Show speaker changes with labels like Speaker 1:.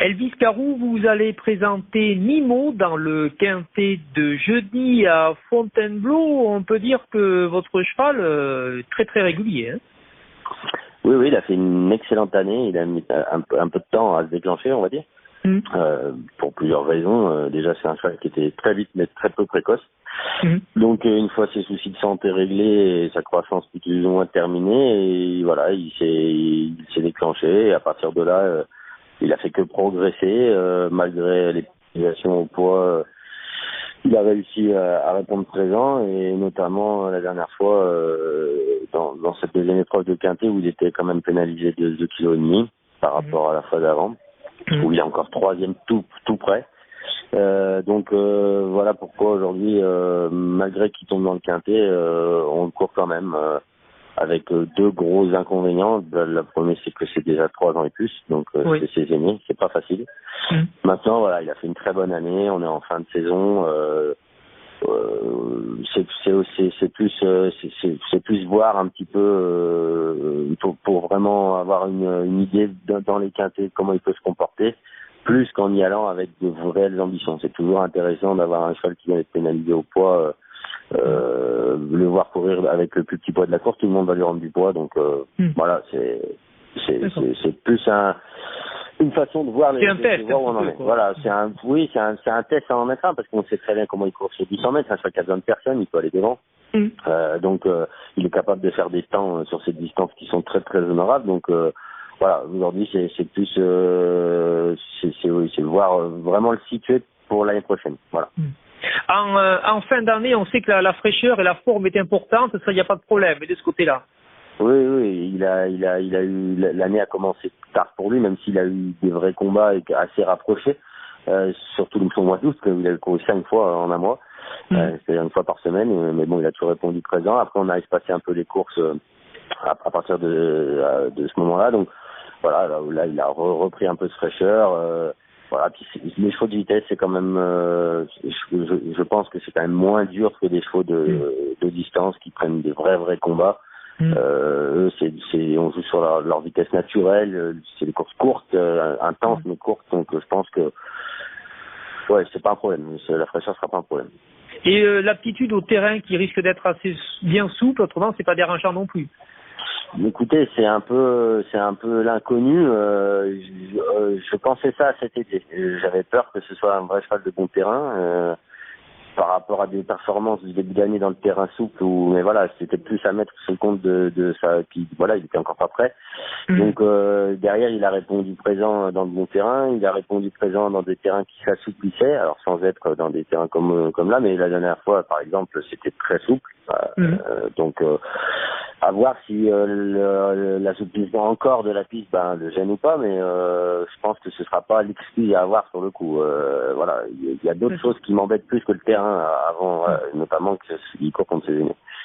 Speaker 1: Elvis Carroux, vous allez présenter Mimo dans le quintet de jeudi à Fontainebleau. On peut dire que votre cheval est très très régulier. Hein.
Speaker 2: Oui, il a fait une excellente année. Il a mis un peu de temps à se déclencher, on va dire, pour plusieurs raisons. Déjà, c'est un cheval qui était très vite, mais très peu précoce. Donc, une fois ses soucis de santé réglés et sa croissance plus ou moins terminée, et voilà, il s'est déclenché. Et à partir de là, il a fait que progresser, malgré les privations au poids. Il a réussi à répondre présent, et notamment la dernière fois dans cette deuxième épreuve de quintet où il était quand même pénalisé de 2,5 kg par rapport à la fois d'avant, où il est encore troisième tout près. Donc voilà pourquoi aujourd'hui, malgré qu'il tombe dans le quintet, on le court quand même. Avec deux gros inconvénients. Le premier, c'est que c'est déjà 3 ans et plus, donc c'est ses aînés, c'est pas facile. Maintenant, voilà, il a fait une très bonne année, on est en fin de saison. C'est plus voir un petit peu pour vraiment avoir une idée dans les quintets comment il peut se comporter, plus qu'en y allant avec de réelles ambitions. C'est toujours intéressant d'avoir un cheval qui vient être pénalisé au poids. Le voir courir avec le plus petit poids de la course, tout le monde va lui rendre du poids, donc voilà, c'est plus une façon de voir
Speaker 1: c'est un test,
Speaker 2: voir où on en est. Voilà, c'est un test à en mettre un, parce qu'on sait très bien comment il court sur 800 mètres, un cheval qui a besoin de personne, il peut aller devant. Donc il est capable de faire des temps sur ces distances qui sont très très honorables, donc voilà, aujourd'hui c'est plus c'est voir vraiment le situer pour l'année prochaine, voilà.
Speaker 1: En fin d'année, on sait que la fraîcheur et la forme est importante, ça, il n'y a pas de problème, mais de ce côté-là.
Speaker 2: Oui, il a eu, l'année a commencé tard pour lui, même s'il a eu des vrais combats assez rapprochés, surtout le mois d'août, où il a couru 5 fois en un mois, c'est-à-dire une fois par semaine, mais bon, il a toujours répondu présent. Après, on a espacé un peu les courses à partir de ce moment-là, donc voilà, là il a repris un peu de fraîcheur. Voilà, puis les chevaux de vitesse, c'est quand même, je pense que c'est quand même moins dur que des chevaux de distance qui prennent des vrais combats. Eux, on joue sur leur vitesse naturelle, c'est des courses courtes, intenses mais courtes, donc je pense que ouais, c'est pas un problème, la fraîcheur sera pas un problème.
Speaker 1: Et l'aptitude au terrain qui risque d'être assez bien souple, autrement c'est pas dérangeant non plus.
Speaker 2: Écoutez, c'est un peu l'inconnu. Je pensais ça cet été. J'avais peur que ce soit un vrai cheval de bon terrain par rapport à des performances du début d'année dans le terrain souple. Mais voilà, c'était plus à mettre sur le compte de ça. Voilà, il était encore pas prêt. Donc derrière, il a répondu présent dans le bon terrain. Il a répondu présent dans des terrains qui s'assouplissaient, alors sans être dans des terrains comme là. Mais la dernière fois, par exemple, c'était très souple. Donc à voir si l'assouplissement encore de la piste le gêne ou pas, mais je pense que ce sera pas l'excuse à avoir sur le coup. Voilà, il y a d'autres choses qui m'embêtent plus que le terrain avant, notamment qu'il court contre ses aînés.